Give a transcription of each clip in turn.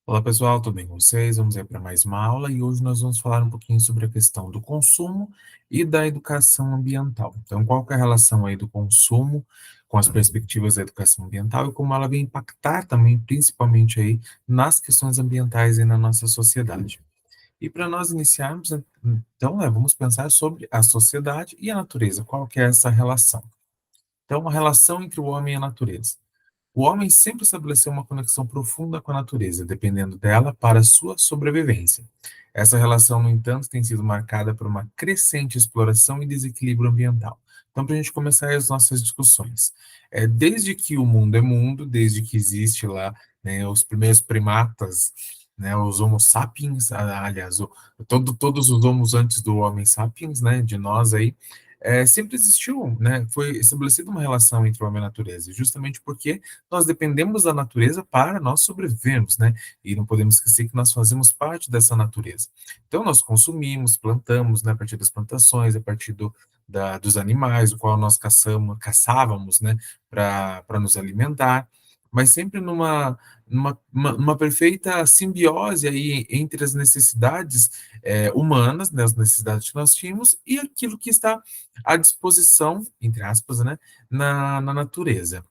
Olá pessoal, tudo bem com vocês? Vamos aí para mais uma aula e hoje nós vamos falar um pouquinho sobre a questão do consumo e da educação ambiental. Então, qual que é a relação aí do consumo com as perspectivas da educação ambiental e como ela vem impactar também, principalmente aí, nas questões ambientais aí na nossa sociedade. E para nós iniciarmos, então, vamos pensar sobre a sociedade e a natureza. Qual que é essa relação? Então, a relação entre o homem e a natureza. O homem sempre estabeleceu uma conexão profunda com a natureza, dependendo dela para sua sobrevivência. Essa relação, no entanto, tem sido marcada por uma crescente exploração e desequilíbrio ambiental. Então, para a gente começar as nossas discussões, desde que o mundo é mundo, desde que existe lá, né, os primeiros primatas, né, os Homo sapiens, aliás, todos os homos antes do Homem sapiens, né, de nós aí, sempre existiu, né, foi estabelecida uma relação entre o homem e a natureza, justamente porque nós dependemos da natureza para nós sobrevivermos, né? E não podemos esquecer que nós fazemos parte dessa natureza. Então, nós consumimos, plantamos, né, a partir das plantações, a partir dos animais, o qual nós caçávamos, né, para nos alimentar, mas sempre numa perfeita simbiose aí entre as necessidades humanas, né, as necessidades que nós tínhamos, e aquilo que está à disposição, entre aspas, né, na natureza.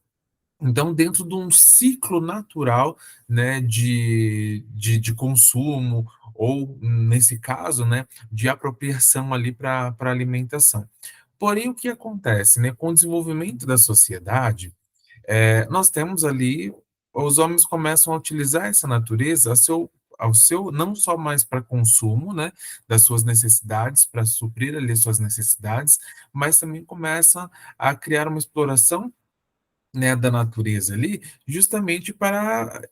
Então, dentro de um ciclo natural, né, de consumo, ou, nesse caso, né, de apropriação ali para alimentação. Porém, o que acontece, né, com o desenvolvimento da sociedade, nós temos ali, os homens começam a utilizar essa natureza ao seu, não só mais para consumo, né, das suas necessidades, para suprir ali as suas necessidades, mas também começa a criar uma exploração, né, da natureza ali, justamente para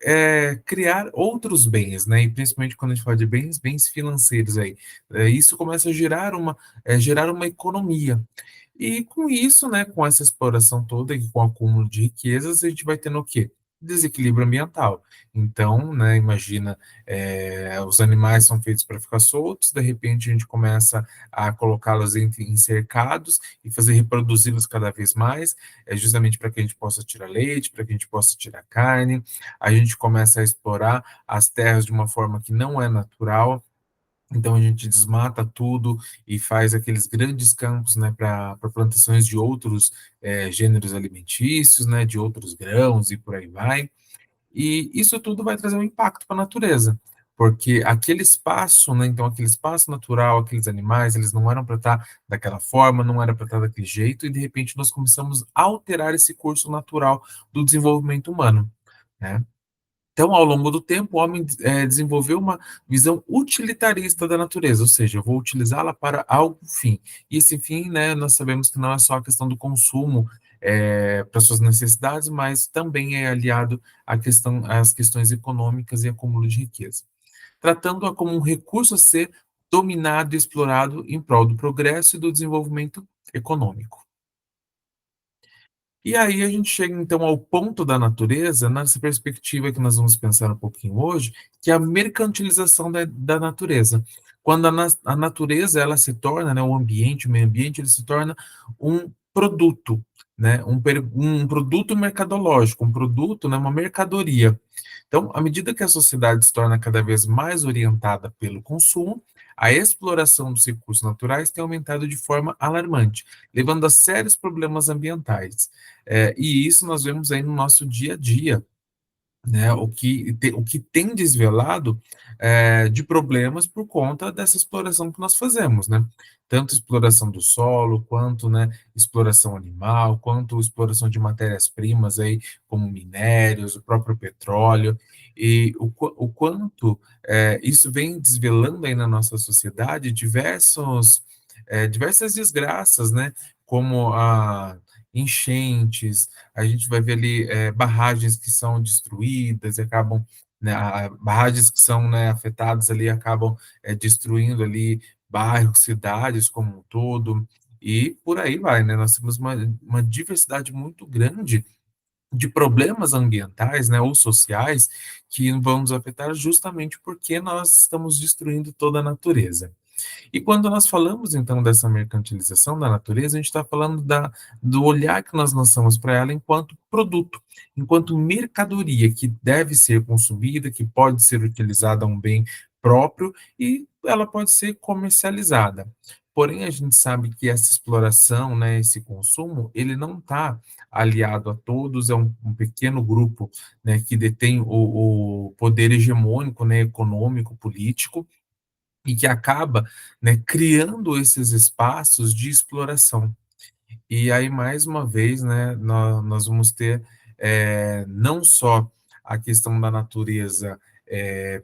criar outros bens, né, e principalmente quando a gente fala de bens financeiros aí, isso começa a gerar uma economia. E com isso, né, com essa exploração toda e com o acúmulo de riquezas, a gente vai tendo o quê? Desequilíbrio ambiental. Então, né, imagina, os animais são feitos para ficar soltos, de repente a gente começa a colocá-los em cercados e fazer reproduzi-los cada vez mais, justamente para que a gente possa tirar leite, para que a gente possa tirar carne. A gente começa a explorar as terras de uma forma que não é natural, então a gente desmata tudo e faz aqueles grandes campos, né, para plantações de outros gêneros alimentícios, né, de outros grãos e por aí vai. E isso tudo vai trazer um impacto para a natureza, porque aquele espaço, né, então aquele espaço natural, aqueles animais, eles não eram para estar daquela forma, não era para estar daquele jeito, e de repente nós começamos a alterar esse curso natural do desenvolvimento humano, né? Então, ao longo do tempo, o homem desenvolveu uma visão utilitarista da natureza, ou seja, eu vou utilizá-la para algum fim. E esse fim, né, nós sabemos que não é só a questão do consumo para suas necessidades, mas também é aliado às questões econômicas e acúmulo de riqueza, tratando-a como um recurso a ser dominado e explorado em prol do progresso e do desenvolvimento econômico. E aí a gente chega então ao ponto da natureza, nessa perspectiva que nós vamos pensar um pouquinho hoje, que é a mercantilização da natureza. Quando a natureza ela se torna, né, o meio ambiente, ele se torna um produto, né, um produto mercadológico, um produto, né, uma mercadoria. Então, à medida que a sociedade se torna cada vez mais orientada pelo consumo, a exploração dos recursos naturais tem aumentado de forma alarmante, levando a sérios problemas ambientais. E isso nós vemos aí no nosso dia a dia, né? O que tem desvelado de problemas por conta dessa exploração que nós fazemos, né? Tanto exploração do solo, quanto, né, exploração animal, quanto exploração de matérias-primas aí, como minérios, o próprio petróleo, e o quanto isso vem desvelando aí na nossa sociedade diversas desgraças, né? Como a enchentes, a gente vai ver ali barragens que são destruídas e acabam, né, barragens que são, né, afetadas ali acabam destruindo ali bairros, cidades como um todo, e por aí vai, né? Nós temos uma diversidade muito grande de problemas ambientais, né, ou sociais, que vão nos afetar justamente porque nós estamos destruindo toda a natureza. E quando nós falamos, então, dessa mercantilização da natureza, a gente está falando do olhar que nós lançamos para ela enquanto produto, enquanto mercadoria que deve ser consumida, que pode ser utilizada a um bem próprio e ela pode ser comercializada. Porém, a gente sabe que essa exploração, né, esse consumo, ele não está aliado a todos, é um pequeno grupo, né, que detém o poder hegemônico, né, econômico, político, e que acaba, né, criando esses espaços de exploração. E aí, mais uma vez, né, nós vamos ter não só a questão da natureza,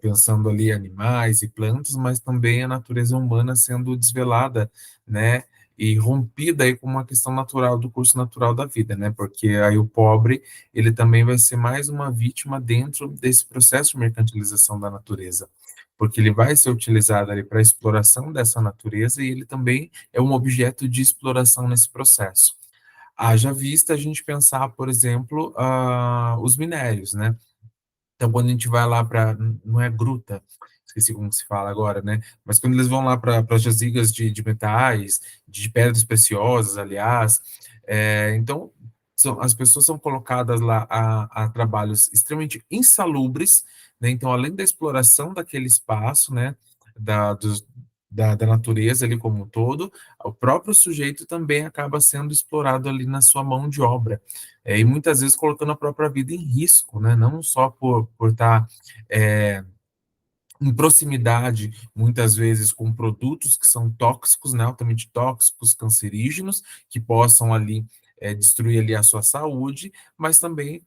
pensando ali animais e plantas, mas também a natureza humana sendo desvelada, né, e rompida aí com uma questão natural do curso natural da vida, né, porque aí o pobre, ele também vai ser mais uma vítima dentro desse processo de mercantilização da natureza, porque ele vai ser utilizado ali para a exploração dessa natureza e ele também é um objeto de exploração nesse processo. Haja vista a gente pensar, por exemplo, os minérios, né? Então, quando a gente vai lá para, não é gruta, esqueci como se fala agora, né? Mas quando eles vão lá para as jazigas de metais, de pedras preciosas, aliás, então as pessoas são colocadas lá a trabalhos extremamente insalubres, né? Então, além da exploração daquele espaço, né? Da, dos, da natureza ali como um todo, o próprio sujeito também acaba sendo explorado ali na sua mão de obra e muitas vezes colocando a própria vida em risco, né? Não só por estar em proximidade, muitas vezes, com produtos que são tóxicos, né, altamente tóxicos, cancerígenos, que possam ali destruir ali a sua saúde, mas também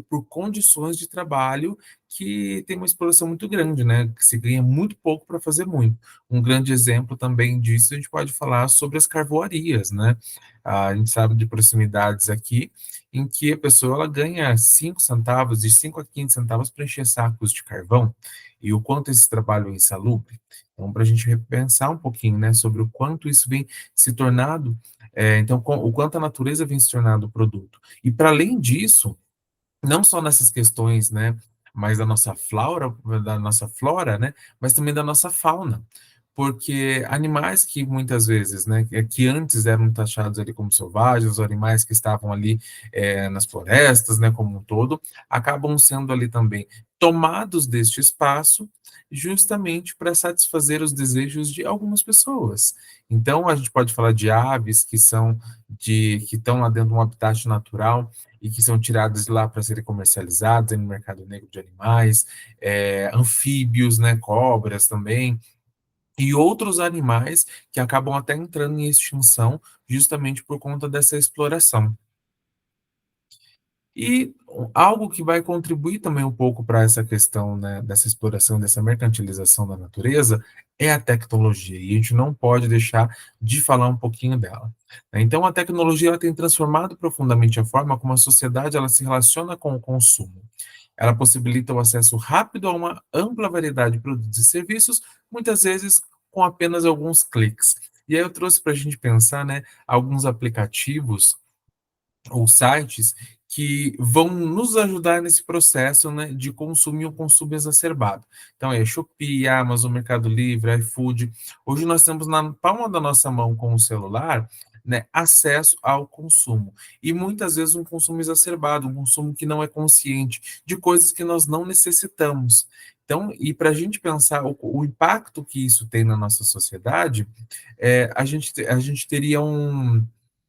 por condições de trabalho que tem uma exploração muito grande, né, que se ganha muito pouco para fazer muito. Um grande exemplo também disso, a gente pode falar sobre as carvoarias, né, a gente sabe de proximidades aqui, em que a pessoa ela ganha 5 centavos, de 5 a 15 centavos para encher sacos de carvão, e o quanto esse trabalho é insalubre. Então, para a gente repensar um pouquinho, né, sobre o quanto isso vem se tornado, então, o quanto a natureza vem se tornando produto. E para além disso, não só nessas questões, né, mas da nossa flora, né, mas também da nossa fauna. Porque animais que muitas vezes, né, que antes eram taxados ali como selvagens, os animais que estavam ali nas florestas, né, como um todo, acabam sendo ali também tomados deste espaço justamente para satisfazer os desejos de algumas pessoas. Então, a gente pode falar de aves que estão lá dentro de um habitat natural e que são tiradas de lá para serem comercializadas no mercado negro de animais, anfíbios, né, cobras também, e outros animais que acabam até entrando em extinção justamente por conta dessa exploração. E algo que vai contribuir também um pouco para essa questão, né, dessa exploração, dessa mercantilização da natureza, é a tecnologia, e a gente não pode deixar de falar um pouquinho dela, né. Então, a tecnologia ela tem transformado profundamente a forma como a sociedade ela se relaciona com o consumo. Ela possibilita o acesso rápido a uma ampla variedade de produtos e serviços, muitas vezes com apenas alguns cliques. E aí eu trouxe para a gente pensar, né, alguns aplicativos ou sites que vão nos ajudar nesse processo, né, de consumir o consumo exacerbado. Então, é Shopee, Amazon, Mercado Livre, iFood. Hoje nós temos na palma da nossa mão com o celular, né, acesso ao consumo. E muitas vezes um consumo exacerbado, um consumo que não é consciente, de coisas que nós não necessitamos. Então, e para a gente pensar o impacto que isso tem na nossa sociedade, a gente teria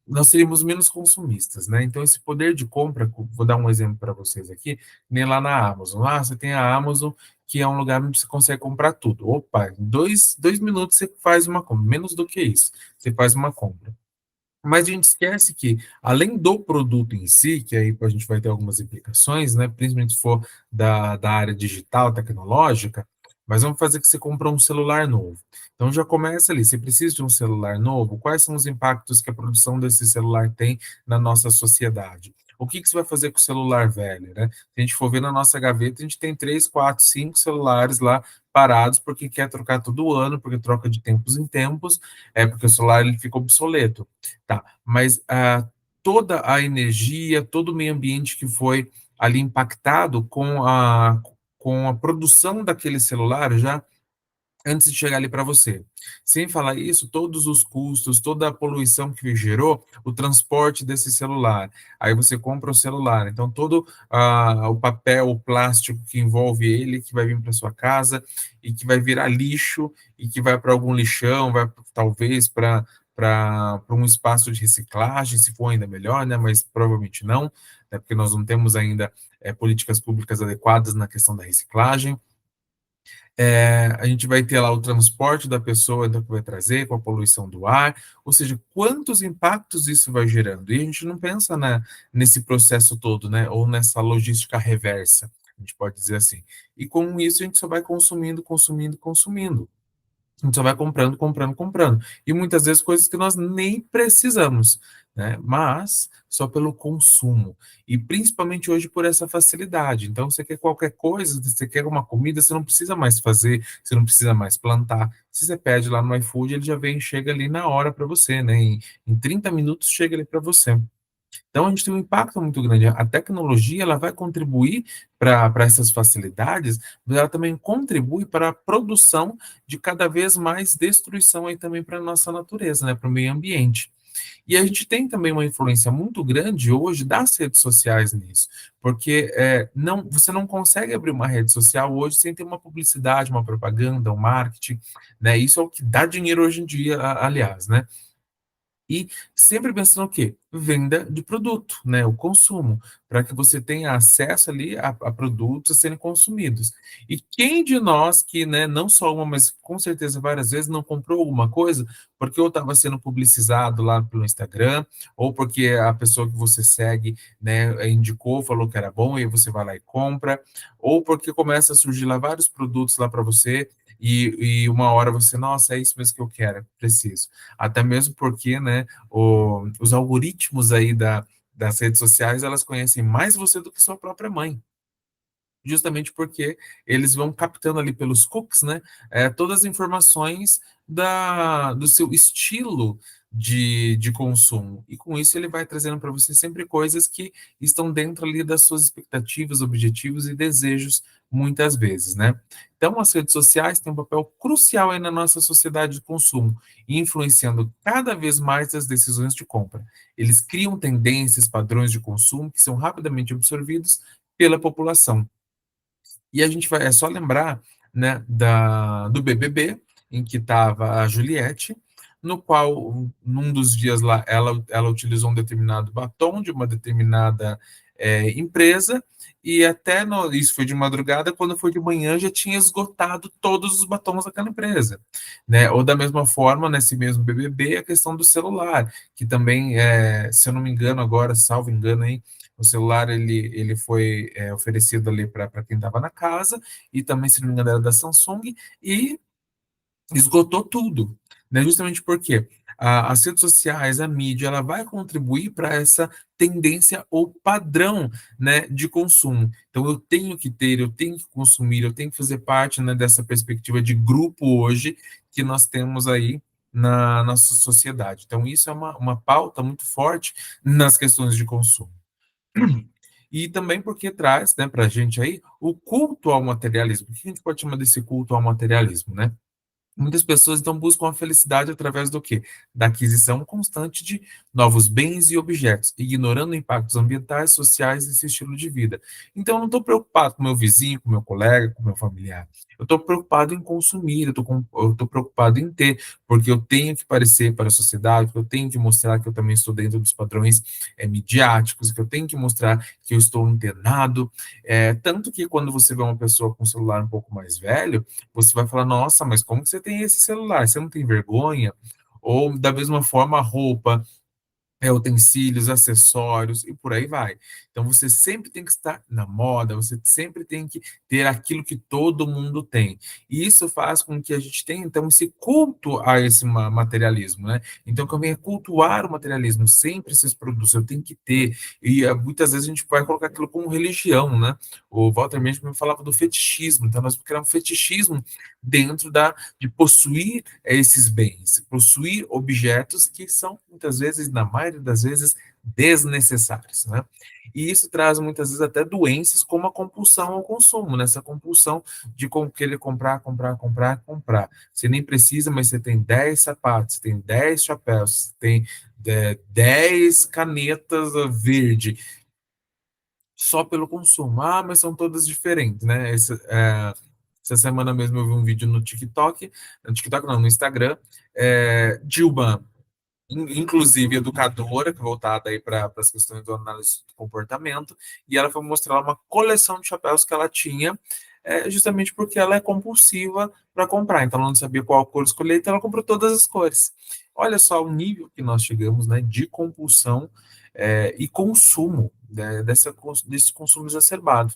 nós seríamos menos consumistas, né? Então, esse poder de compra, vou dar um exemplo para vocês aqui, nem lá na Amazon. Ah, você tem a Amazon, que é um lugar onde você consegue comprar tudo. Opa, em dois minutos você faz uma compra, menos do que isso, você faz uma compra. Mas a gente esquece que, além do produto em si, que aí a gente vai ter algumas implicações, né, principalmente se for da área digital, tecnológica, mas vamos fazer que você comprou um celular novo. Então já começa ali, você precisa de um celular novo, quais são os impactos que a produção desse celular tem na nossa sociedade? O que você vai fazer com o celular velho, né? Se a gente for ver na nossa gaveta, a gente tem 3, 4, 5 celulares lá parados porque quer trocar todo ano, porque troca de tempos em tempos, porque o celular ele fica obsoleto. Tá, mas toda a energia, todo o meio ambiente que foi ali impactado com a produção daquele celular já antes de chegar ali para você. Sem falar isso, todos os custos, toda a poluição que gerou, o transporte desse celular. Aí você compra o celular, então todo o papel, o plástico que envolve ele, que vai vir para sua casa e que vai virar lixo e que vai para algum lixão, vai talvez para um espaço de reciclagem, se for ainda melhor, né? Mas provavelmente não, né? Porque nós não temos ainda políticas públicas adequadas na questão da reciclagem. A gente vai ter lá o transporte da pessoa, então, que vai trazer, com a poluição do ar, ou seja, quantos impactos isso vai gerando. E a gente não pensa nesse processo todo, né, ou nessa logística reversa, a gente pode dizer assim. E com isso a gente só vai consumindo, consumindo, consumindo. A gente só vai comprando, comprando, comprando. E muitas vezes coisas que nós nem precisamos, né? Mas só pelo consumo. E principalmente hoje por essa facilidade. Então, você quer qualquer coisa, você quer uma comida, você não precisa mais fazer, você não precisa mais plantar. Se você pede lá no iFood, ele já vem, chega ali na hora para você, né? Em 30 minutos chega ali para você. Então, a gente tem um impacto muito grande. A tecnologia ela vai contribuir para essas facilidades, mas ela também contribui para a produção de cada vez mais destruição aí também para a nossa natureza, né, para o meio ambiente. E a gente tem também uma influência muito grande hoje das redes sociais nisso, porque não, você não consegue abrir uma rede social hoje sem ter uma publicidade, uma propaganda, um marketing, né? Isso é o que dá dinheiro hoje em dia, aliás, né? E sempre pensando o quê? Venda de produto, né? O consumo, para que você tenha acesso ali a produtos a serem consumidos. E quem de nós que, né, não só uma, mas com certeza várias vezes não comprou alguma coisa porque ou estava sendo publicizado lá pelo Instagram, ou porque a pessoa que você segue, né, indicou, falou que era bom, e aí você vai lá e compra, ou porque começa a surgir lá vários produtos lá para você, e uma hora você, nossa, é isso mesmo que eu quero, preciso. Até mesmo porque, né, os algoritmos aí das redes sociais, elas conhecem mais você do que sua própria mãe, justamente porque eles vão captando ali pelos cookies, né, todas as informações do seu estilo de consumo. E com isso ele vai trazendo para você sempre coisas que estão dentro ali das suas expectativas, objetivos e desejos, muitas vezes, né? Então, as redes sociais têm um papel crucial aí na nossa sociedade de consumo, influenciando cada vez mais as decisões de compra. Eles criam tendências, padrões de consumo que são rapidamente absorvidos pela população. E a gente vai, é só lembrar, né, do BBB, em que estava a Juliette, no qual, num dos dias lá, ela utilizou um determinado batom de uma determinada empresa, e até isso foi de madrugada, quando foi de manhã já tinha esgotado todos os batons daquela empresa, né? Ou da mesma forma, nesse mesmo BBB, a questão do celular, que também, se eu não me engano agora, salvo engano aí, o celular ele foi oferecido ali para quem estava na casa, e também, se não me engano, era da Samsung, e esgotou tudo, né? Justamente porque as redes sociais, a mídia, ela vai contribuir para essa tendência ou padrão, né, de consumo. Então, eu tenho que ter, eu tenho que consumir, eu tenho que fazer parte, né, dessa perspectiva de grupo hoje que nós temos aí na nossa sociedade. Então, isso é uma pauta muito forte nas questões de consumo. E também porque traz, né, para a gente aí o culto ao materialismo. O que a gente pode chamar desse culto ao materialismo, né? Muitas pessoas então buscam a felicidade através do quê? Da aquisição constante de novos bens e objetos, ignorando impactos ambientais, sociais desse estilo de vida. Então, eu não estou preocupado com meu vizinho, com meu colega, com meu familiar. Eu estou preocupado em consumir, eu estou preocupado em ter, porque eu tenho que parecer para a sociedade, porque eu tenho que mostrar que eu também estou dentro dos padrões midiáticos, que eu tenho que mostrar que eu estou antenado. Tanto que quando você vê uma pessoa com um celular um pouco mais velho, você vai falar, nossa, mas como que você tem esse celular? Você não tem vergonha? Ou da mesma forma, a roupa, utensílios, acessórios e por aí vai. Então você sempre tem que estar na moda, você sempre tem que ter aquilo que todo mundo tem. E isso faz com que a gente tenha então esse culto a esse materialismo, né? Então que eu venha cultuar o materialismo, sempre esses produtos eu tenho que ter. E muitas vezes a gente vai colocar aquilo como religião, né? O Walter Benjamin falava do fetichismo, então nós vamos criar um fetichismo dentro de possuir esses bens, possuir objetos que são muitas vezes, na maioria das vezes, desnecessários, né? E isso traz muitas vezes até doenças como a compulsão ao consumo, né? Essa compulsão de querer comprar, comprar, comprar, comprar. Você nem precisa, mas você tem 10 sapatos, você tem 10 chapéus, você tem 10 canetas verde, só pelo consumo. Ah, mas são todas diferentes, né? Essa semana mesmo eu vi um vídeo no TikTok não, no Instagram, de uma inclusive educadora, que é voltada aí para as questões do análise do comportamento, e ela foi mostrar uma coleção de chapéus que ela tinha, justamente porque ela é compulsiva para comprar, então ela não sabia qual cor escolher, então ela comprou todas as cores. Olha só o nível que nós chegamos, né, de compulsão e consumo, né, desse consumo exacerbado.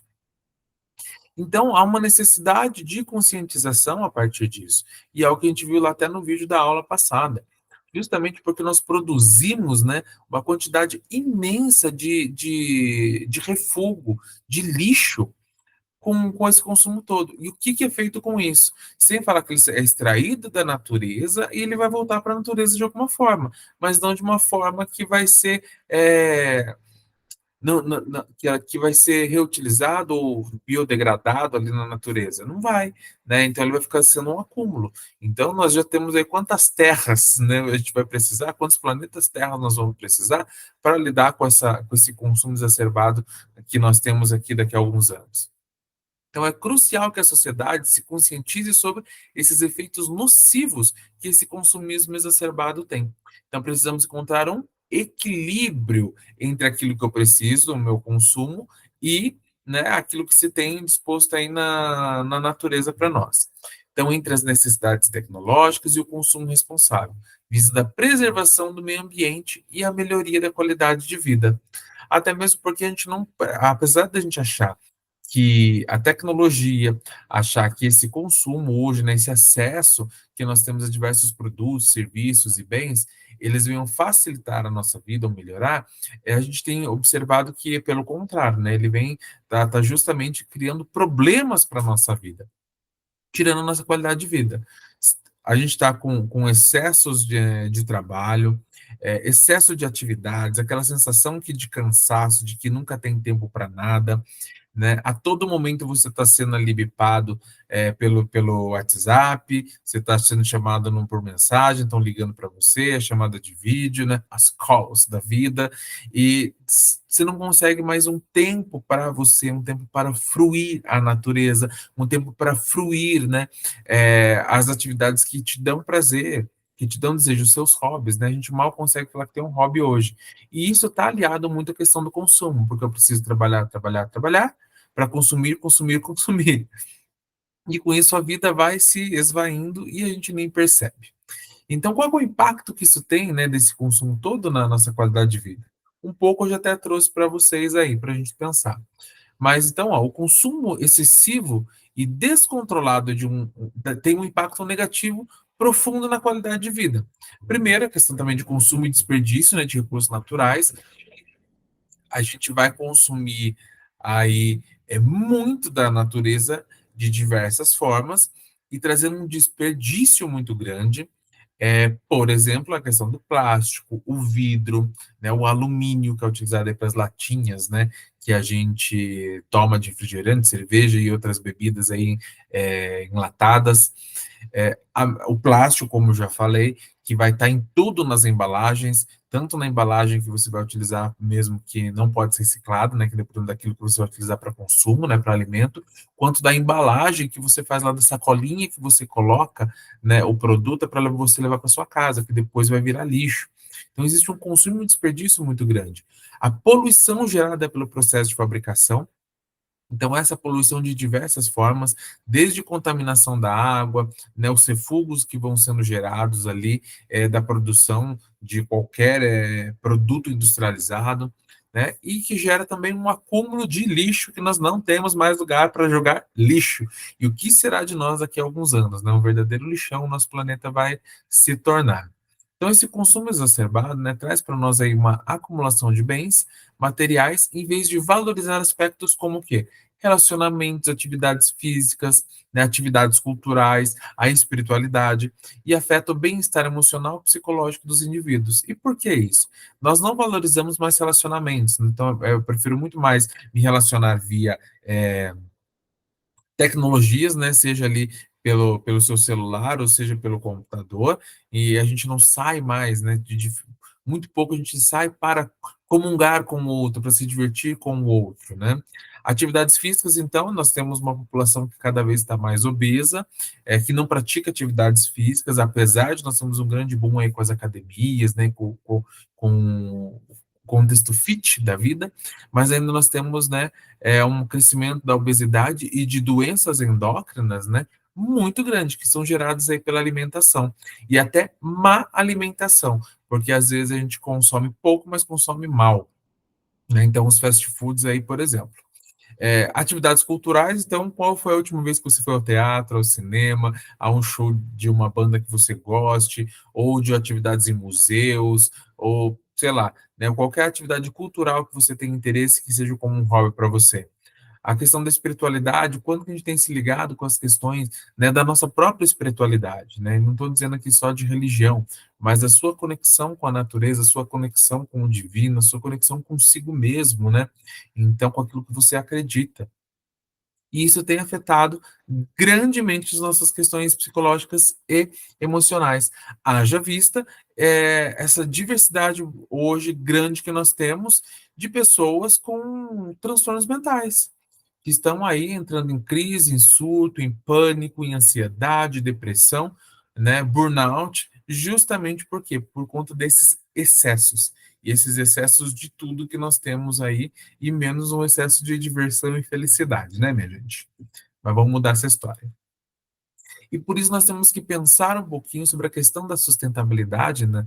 Então, há uma necessidade de conscientização a partir disso. E é o que a gente viu lá até no vídeo da aula passada. Justamente porque nós produzimos, né, uma quantidade imensa de refúgio, de lixo, com esse consumo todo. E o que, que é feito com isso? Sem falar que ele é extraído da natureza e ele vai voltar para a natureza de alguma forma, mas não de uma forma que vai ser que vai ser reutilizado ou biodegradado ali na natureza. Não vai, né? Então ele vai ficar sendo um acúmulo. Então nós já temos aí quantas terras, né, a gente vai precisar, quantos planetas Terra nós vamos precisar para lidar com esse consumo exacerbado que nós temos aqui daqui a alguns anos. Então, é crucial que a sociedade se conscientize sobre esses efeitos nocivos que esse consumismo exacerbado tem. Então, precisamos encontrar um equilíbrio entre aquilo que eu preciso, o meu consumo, e, né, aquilo que se tem disposto aí na natureza para nós. Então, entre as necessidades tecnológicas e o consumo responsável, visa a preservação do meio ambiente e a melhoria da qualidade de vida. Até mesmo porque a gente não, apesar da gente achar que a tecnologia, achar que esse consumo hoje, né, esse acesso que nós temos a diversos produtos, serviços e bens, eles venham facilitar a nossa vida ou melhorar, a gente tem observado que, pelo contrário, né, ele vem tá justamente criando problemas para a nossa vida, tirando a nossa qualidade de vida. A gente está com excessos de trabalho, excesso de atividades, aquela sensação de cansaço, de que nunca tem tempo para nada, né? A todo momento você está sendo ali bipado pelo WhatsApp, você está sendo chamado por mensagem, estão ligando para você, a chamada de vídeo, né? As calls da vida, e você não consegue mais um tempo para você, um tempo para fruir a natureza, um tempo para fruir, né? As atividades que te dão prazer, que te dão desejo, os seus hobbies, né? A gente mal consegue falar que tem um hobby hoje. E isso está aliado muito à questão do consumo, porque eu preciso trabalhar, trabalhar, trabalhar, para consumir, consumir, consumir. E com isso a vida vai se esvaindo e a gente nem percebe. Então, qual é o impacto que isso tem, né, desse consumo todo na nossa qualidade de vida? Um pouco eu já até trouxe para vocês aí, para a gente pensar. Mas então, ó, o consumo excessivo e descontrolado tem um impacto negativo profundo na qualidade de vida. Primeiro, a questão também de consumo e desperdício, né, de recursos naturais, a gente vai consumir aí muito da natureza de diversas formas e trazendo um desperdício muito grande. Por exemplo, a questão do plástico, o vidro, né, o alumínio que é utilizado para as latinhas, né, que a gente toma de refrigerante, cerveja e outras bebidas aí enlatadas. O plástico, como eu já falei, que vai estar em tudo nas embalagens, tanto na embalagem que você vai utilizar mesmo que não pode ser reciclado, né, que depende daquilo que você vai utilizar para consumo, né, para alimento, quanto da embalagem que você faz lá da sacolinha que você coloca, né, o produto é para você levar para sua casa, que depois vai virar lixo. Então existe um consumo e um desperdício muito grande. A poluição gerada pelo processo de fabricação, então, essa poluição de diversas formas, desde contaminação da água, né, os refugos que vão sendo gerados ali da produção de qualquer produto industrializado, né, e que gera também um acúmulo de lixo que nós não temos mais lugar para jogar lixo. E o que será de nós daqui a alguns anos? Né? Um verdadeiro lixão o nosso planeta vai se tornar. Então, esse consumo exacerbado, né, traz para nós aí uma acumulação de bens materiais em vez de valorizar aspectos como o quê? relacionamentos, atividades físicas, né, atividades culturais, a espiritualidade, e afeta o bem-estar emocional e psicológico dos indivíduos. E por que isso? Nós não valorizamos mais relacionamentos, então eu prefiro muito mais me relacionar via tecnologias, né, seja ali pelo seu celular, ou seja pelo computador, e a gente não sai mais, né, muito pouco a gente sai para comungar com o outro, para se divertir com o outro, né. Atividades físicas, então, nós temos uma população que cada vez está mais obesa, que não pratica atividades físicas, apesar de nós termos um grande boom aí com as academias, né, com o contexto fit da vida, mas ainda nós temos, né, um crescimento da obesidade e de doenças endócrinas, né, muito grande, que são geradas aí pela alimentação, e até má alimentação, porque às vezes a gente consome pouco, mas consome mal, né, então os fast foods aí, por exemplo. Atividades culturais, então, qual foi a última vez que você foi ao teatro, ao cinema, a um show de uma banda que você goste, ou de atividades em museus, ou sei lá, né, qualquer atividade cultural que você tenha interesse, que seja como um hobby para você. A questão da espiritualidade, quanto que a gente tem se ligado com as questões, né, da nossa própria espiritualidade, né? Não estou dizendo aqui só de religião, mas a sua conexão com a natureza, a sua conexão com o divino, a sua conexão consigo mesmo, né? Então, com aquilo que você acredita. E isso tem afetado grandemente as nossas questões psicológicas e emocionais. Haja vista essa diversidade hoje grande que nós temos de pessoas com transtornos mentais, que estão aí entrando em crise, em surto, em pânico, em ansiedade, depressão, né, burnout, justamente por quê? Por conta desses excessos. E esses excessos de tudo que nós temos aí, e menos um excesso de diversão e felicidade, né, minha gente? Mas vamos mudar essa história. E por isso nós temos que pensar um pouquinho sobre a questão da sustentabilidade, né,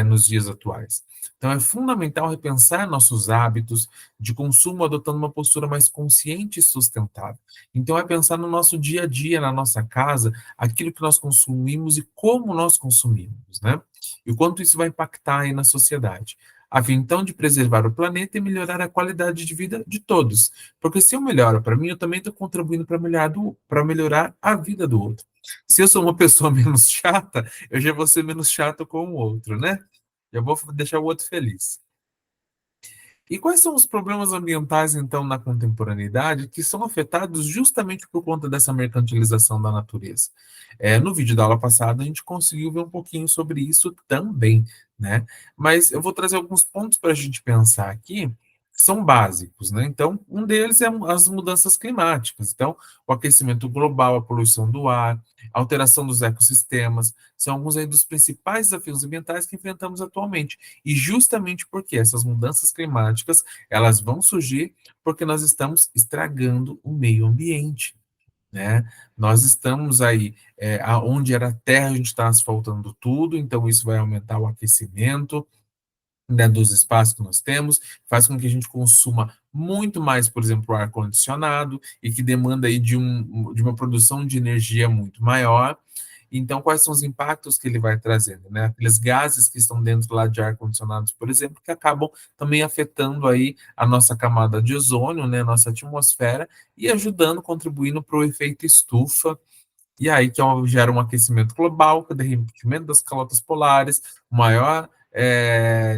nos dias atuais. Então é fundamental repensar nossos hábitos de consumo adotando uma postura mais consciente e sustentável. Então é pensar no nosso dia a dia, na nossa casa, aquilo que nós consumimos e como nós consumimos, né? E o quanto isso vai impactar aí na sociedade. A fim, então, de preservar o planeta e melhorar a qualidade de vida de todos. Porque se eu melhoro para mim, eu também estou contribuindo para melhorar a vida do outro. Se eu sou uma pessoa menos chata, eu já vou ser menos chato com o outro, né? Já vou deixar o outro feliz. E quais são os problemas ambientais, então, na contemporaneidade que são afetados justamente por conta dessa mercantilização da natureza? No vídeo da aula passada, a gente conseguiu ver um pouquinho sobre isso também, né? Mas eu vou trazer alguns pontos para a gente pensar aqui, que são básicos, né? Então, um deles é as mudanças climáticas. Então, o aquecimento global, a poluição do ar, a alteração dos ecossistemas, são alguns aí dos principais desafios ambientais que enfrentamos atualmente. E justamente porque essas mudanças climáticas, elas vão surgir porque nós estamos estragando o meio ambiente, né? Nós estamos aí, onde era terra, a gente está asfaltando tudo, então isso vai aumentar o aquecimento, né, dos espaços que nós temos, faz com que a gente consuma muito mais, por exemplo, ar-condicionado, e que demanda aí de uma produção de energia muito maior. Então, quais são os impactos que ele vai trazendo, né? Aqueles gases que estão dentro lá de ar-condicionados, por exemplo, que acabam também afetando aí a nossa camada de ozônio, né, nossa atmosfera, e ajudando, contribuindo para o efeito estufa, e aí que gera um aquecimento global, com o derretimento das calotas polares, maior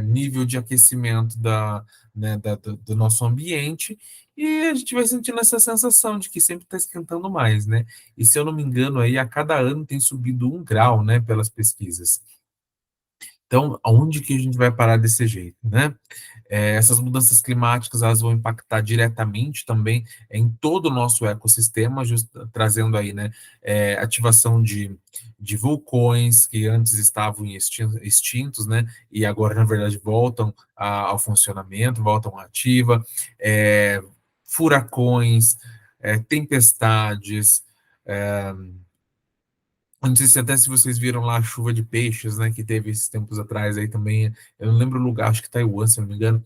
nível de aquecimento do nosso ambiente, e a gente vai sentindo essa sensação de que sempre está esquentando mais, né? E se eu não me engano, aí a cada ano tem subido 1 grau, né, pelas pesquisas. Então, aonde que a gente vai parar desse jeito, né? Essas mudanças climáticas elas vão impactar diretamente também em todo o nosso ecossistema, trazendo aí, né, ativação de vulcões que antes estavam extintos, né, e agora, na verdade, voltam ao funcionamento, voltam à ativa, furacões, tempestades, não sei se até se vocês viram lá a chuva de peixes, né, que teve esses tempos atrás aí também. Eu não lembro o lugar, acho que Taiwan, se não me engano.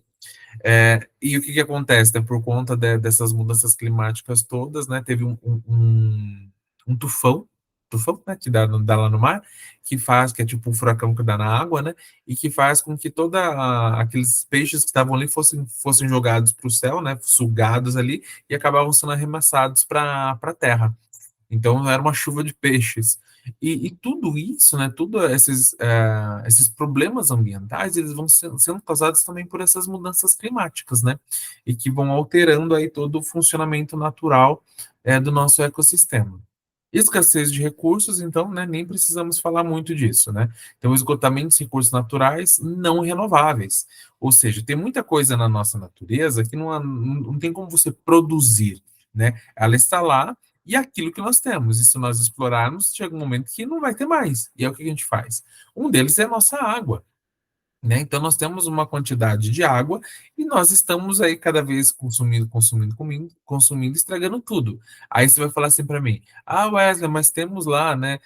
E o que que acontece, né, por conta dessas mudanças climáticas todas, né, teve um tufão, tufão, né, que dá lá no mar, que faz, que é tipo um furacão que dá na água, né, e que faz com que aqueles peixes que estavam ali fossem jogados para o céu, né, sugados ali, e acabavam sendo arremessados para a terra. Então era uma chuva de peixes. E tudo isso, né, tudo esses problemas ambientais, eles vão sendo causados também por essas mudanças climáticas, né, e que vão alterando aí todo o funcionamento natural do nosso ecossistema. Escassez de recursos, então, né, nem precisamos falar muito disso, né? Então, esgotamento de recursos naturais não renováveis. Ou seja, tem muita coisa na nossa natureza que não tem como você produzir, né? Ela está lá e é aquilo que nós temos. E se nós explorarmos, chega um momento que não vai ter mais. E é o que a gente faz. Um deles é a nossa água, né? Então, nós temos uma quantidade de água e nós estamos aí cada vez consumindo, estragando tudo. Aí você vai falar assim para mim: ah, Wesley, mas temos lá, né,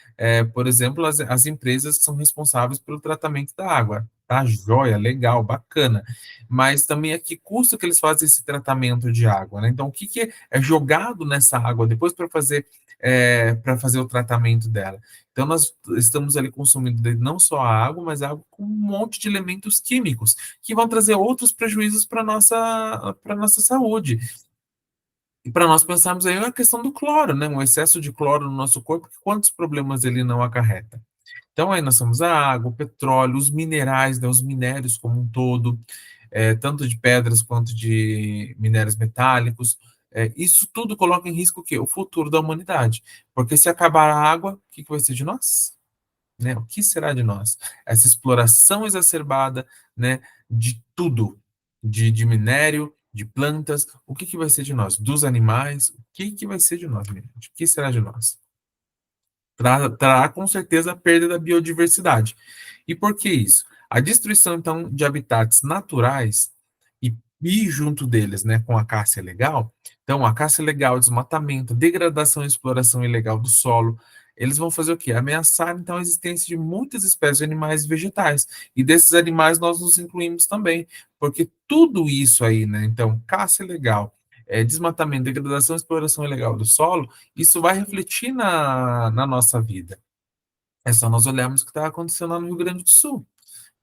por exemplo, as empresas que são responsáveis pelo tratamento da água. Tá, joia, legal, bacana. Mas também a que custo que eles fazem esse tratamento de água, né? Então, o que que é jogado nessa água depois para fazer o tratamento dela? Então, nós estamos ali consumindo não só a água, mas água com um monte de elementos químicos que vão trazer outros prejuízos para nossa saúde. E para nós pensarmos aí a questão do cloro, né? Um excesso de cloro no nosso corpo, quantos problemas ele não acarreta? Então, aí nós temos a água, o petróleo, os minerais, né? Os minérios como um todo, tanto de pedras quanto de minérios metálicos. Isso tudo coloca em risco o quê? O futuro da humanidade. Porque se acabar a água, o que que vai ser de nós? Né? O que será de nós? Essa exploração exacerbada, né, de tudo, de minério, de plantas, o que que vai ser de nós? Dos animais, o que que vai ser de nós, minha gente? O que será de nós? Trará com certeza a perda da biodiversidade. E por que isso? A destruição, então, de habitats naturais e junto deles, né, com a caça ilegal, então, a caça ilegal, desmatamento, degradação e exploração ilegal do solo, eles vão fazer o quê? Ameaçar, então, a existência de muitas espécies de animais e vegetais. E desses animais nós nos incluímos também, porque tudo isso aí, né, então, caça ilegal, desmatamento, degradação e exploração ilegal do solo, isso vai refletir na nossa vida. É só nós olharmos o que está acontecendo lá no Rio Grande do Sul,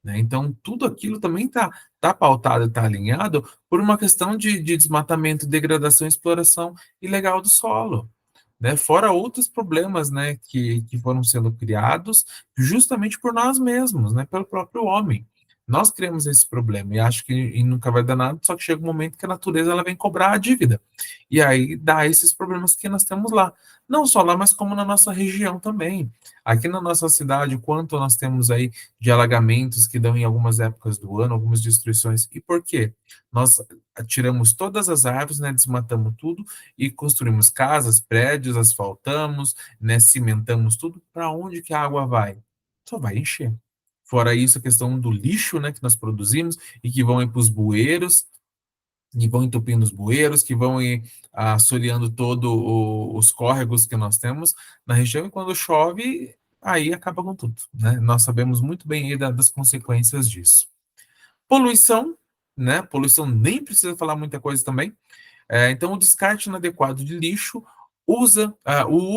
né? Então, tudo aquilo também tá pautado, está alinhado por uma questão de desmatamento, degradação e exploração ilegal do solo, né? Fora outros problemas, né, que foram sendo criados justamente por nós mesmos, né, pelo próprio homem. Nós criamos esse problema e acho que nunca vai dar nada, só que chega um momento que a natureza ela vem cobrar a dívida. E aí dá esses problemas que nós temos lá. Não só lá, mas como na nossa região também. Aqui na nossa cidade, quanto nós temos aí de alagamentos que dão em algumas épocas do ano, algumas destruições. E por quê? Nós tiramos todas as árvores, né, desmatamos tudo e construímos casas, prédios, asfaltamos, né, cimentamos tudo. Para onde que a água vai? Só vai encher. Fora isso, a questão do lixo, né, que nós produzimos e que vão ir para os bueiros, e vão entupindo os bueiros, que vão ir assoreando todos os córregos que nós temos na região, e quando chove, aí acaba com tudo, né? Nós sabemos muito bem aí das consequências disso. Poluição, né? Poluição nem precisa falar muita coisa também. Então, o descarte inadequado de lixo o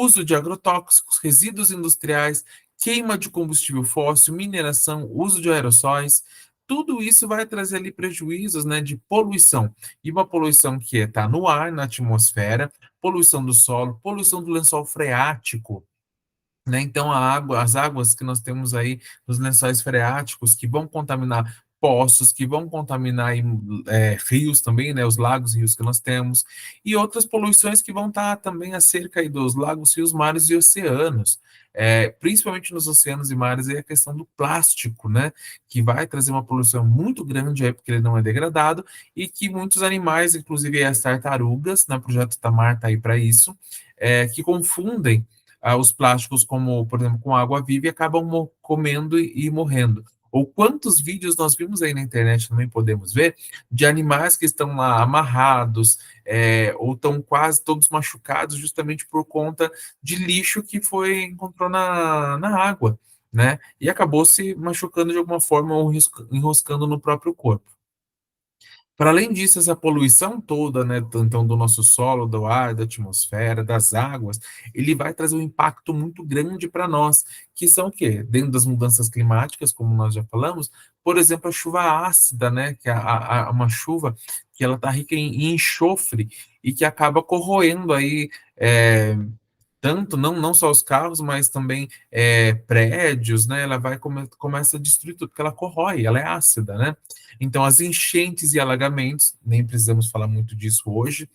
uso de agrotóxicos, resíduos industriais, queima de combustível fóssil, mineração, uso de aerossóis, tudo isso vai trazer ali prejuízos, né, de poluição. E uma poluição que está no ar, na atmosfera, poluição do solo, poluição do lençol freático, né? Então, as águas que nós temos aí nos lençóis freáticos, que vão contaminar poços, que vão contaminar aí, rios também, né? Os lagos e rios que nós temos, e outras poluições que vão estar também acerca aí dos lagos, rios, mares e oceanos. Principalmente nos oceanos e mares, é a questão do plástico, né? Que vai trazer uma poluição muito grande aí, porque ele não é degradado, e que muitos animais, inclusive as tartarugas, né? O Projeto Tamar está aí para isso, que confundem os plásticos, como, por exemplo, com água viva e acabam comendo e morrendo. Ou quantos vídeos nós vimos aí na internet, também podemos ver, de animais que estão lá amarrados, ou estão quase todos machucados, justamente por conta de lixo que encontrou na água, né? E acabou se machucando de alguma forma ou enroscando no próprio corpo. Para além disso, essa poluição toda, né, então do nosso solo, do ar, da atmosfera, das águas, ele vai trazer um impacto muito grande para nós, que são o quê? Dentro das mudanças climáticas, como nós já falamos, por exemplo, a chuva ácida, né, que é uma chuva que ela está rica em enxofre e que acaba corroendo aí tanto não só os carros, mas também prédios, né? Ela começa a destruir tudo, porque ela corrói, ela é ácida, né? Então, as enchentes e alagamentos, nem precisamos falar muito disso hoje,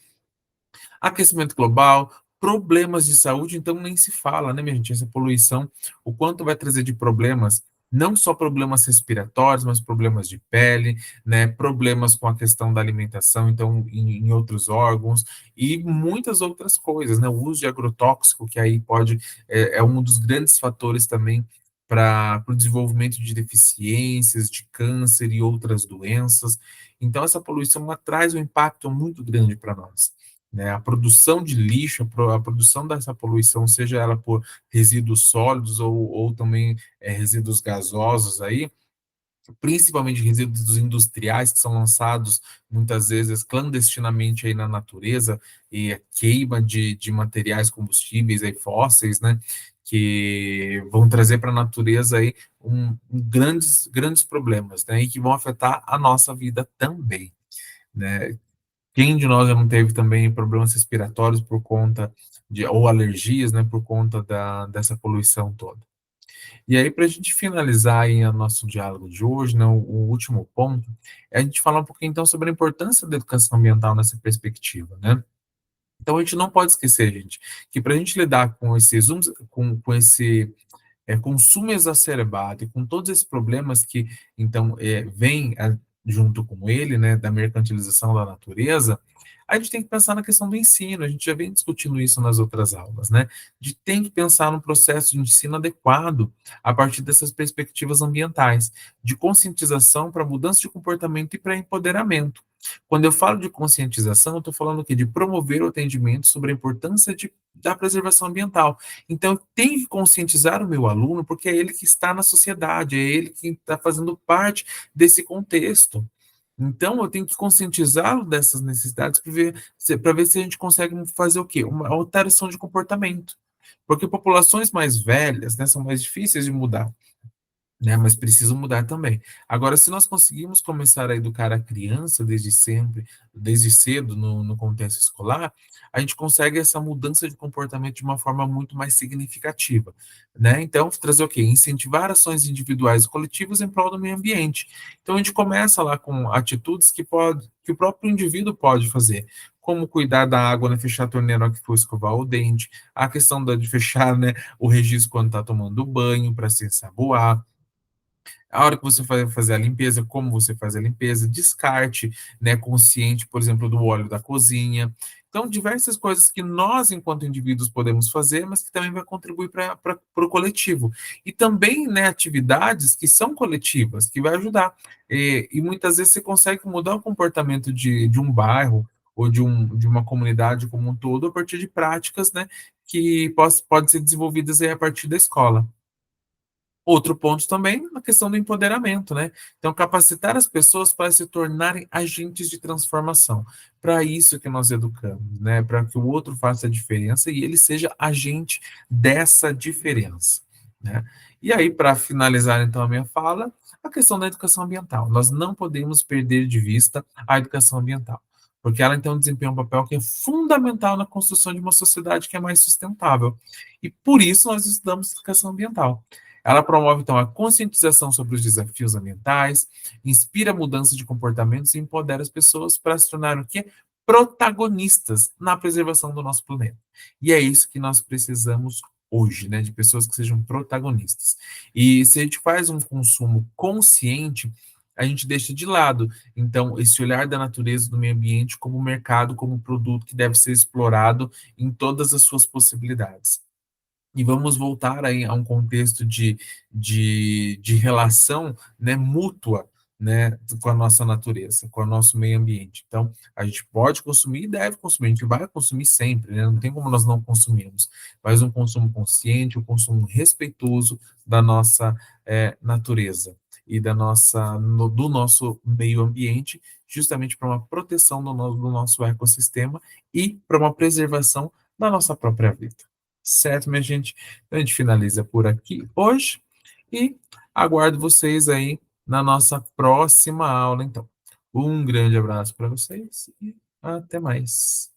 aquecimento global, problemas de saúde, então nem se fala, né, minha gente? Essa poluição, o quanto vai trazer de problemas, não só problemas respiratórios, mas problemas de pele, né, problemas com a questão da alimentação, então, em outros órgãos, e muitas outras coisas, né? O uso de agrotóxico, que aí é um dos grandes fatores também para o desenvolvimento de deficiências, de câncer e outras doenças. Então, essa poluição ela traz um impacto muito grande para nós, né? A produção de lixo, a produção dessa poluição, seja ela por resíduos sólidos ou também resíduos gasosos aí, principalmente resíduos industriais que são lançados muitas vezes clandestinamente aí na natureza e a queima de materiais combustíveis aí fósseis, né? Que vão trazer para a natureza aí grandes problemas, né? E que vão afetar a nossa vida também, né? Quem de nós já não teve também problemas respiratórios por conta ou alergias, né, por conta dessa poluição toda? E aí, para a gente finalizar aí o nosso diálogo de hoje, né, o último ponto, é a gente falar um pouquinho então sobre a importância da educação ambiental nessa perspectiva, né? Então a gente não pode esquecer, gente, que para a gente lidar com com esse consumo exacerbado e com todos esses problemas que então vêm junto com ele, né, da mercantilização da natureza, a gente tem que pensar na questão do ensino. A gente já vem discutindo isso nas outras aulas, né? De tem que pensar no processo de ensino adequado a partir dessas perspectivas ambientais, de conscientização para mudança de comportamento e para empoderamento. Quando eu falo de conscientização, eu estou falando aqui de promover o atendimento sobre a importância da preservação ambiental. Então, eu tenho que conscientizar o meu aluno, porque é ele que está na sociedade, é ele que está fazendo parte desse contexto. Então, eu tenho que conscientizá-lo dessas necessidades para ver se a gente consegue fazer o quê? Uma alteração de comportamento. Porque populações mais velhas, né, são mais difíceis de mudar, né? Mas precisam mudar também. Agora, se nós conseguimos começar a educar a criança desde sempre, desde cedo no contexto escolar, a gente consegue essa mudança de comportamento de uma forma muito mais significativa, né? Então, trazer o quê? Incentivar ações individuais e coletivas em prol do meio ambiente. Então, a gente começa lá com atitudes que o próprio indivíduo pode fazer, como cuidar da água, né? Fechar a torneira na hora que for escovar o dente, a questão de fechar, né, o registro quando está tomando banho para se ensaboar, a hora que você vai fazer a limpeza, como você faz a limpeza, descarte, né, consciente, por exemplo, do óleo da cozinha. Então, diversas coisas que nós, enquanto indivíduos, podemos fazer, mas que também vai contribuir para o coletivo. E também, né, atividades que são coletivas, que vai ajudar. E muitas vezes você consegue mudar o comportamento de um bairro ou de uma comunidade como um todo a partir de práticas, né, que podem ser desenvolvidas aí a partir da escola. Outro ponto também, a questão do empoderamento, né? Então, capacitar as pessoas para se tornarem agentes de transformação. Para isso que nós educamos, né? Para que o outro faça a diferença e ele seja agente dessa diferença, né? E aí, para finalizar então a minha fala, a questão da educação ambiental. Nós não podemos perder de vista a educação ambiental, porque ela então desempenha um papel que é fundamental na construção de uma sociedade que é mais sustentável. E por isso nós estudamos educação ambiental. Ela promove, então, a conscientização sobre os desafios ambientais, inspira a mudança de comportamentos e empodera as pessoas para se tornarem o quê? Protagonistas na preservação do nosso planeta. E é isso que nós precisamos hoje, né? De pessoas que sejam protagonistas. E se a gente faz um consumo consciente, a gente deixa de lado, então, esse olhar da natureza, do meio ambiente, como mercado, como produto que deve ser explorado em todas as suas possibilidades. E vamos voltar aí a um contexto de relação, né, mútua, né, com a nossa natureza, com o nosso meio ambiente. Então, a gente pode consumir e deve consumir, a gente vai consumir sempre, né, não tem como nós não consumirmos, mas um consumo consciente, um consumo respeitoso da nossa natureza. e do nosso meio ambiente, justamente para uma proteção do nosso ecossistema e para uma preservação da nossa própria vida. Certo, minha gente? Então, a gente finaliza por aqui hoje e aguardo vocês aí na nossa próxima aula, então. Um grande abraço para vocês e até mais.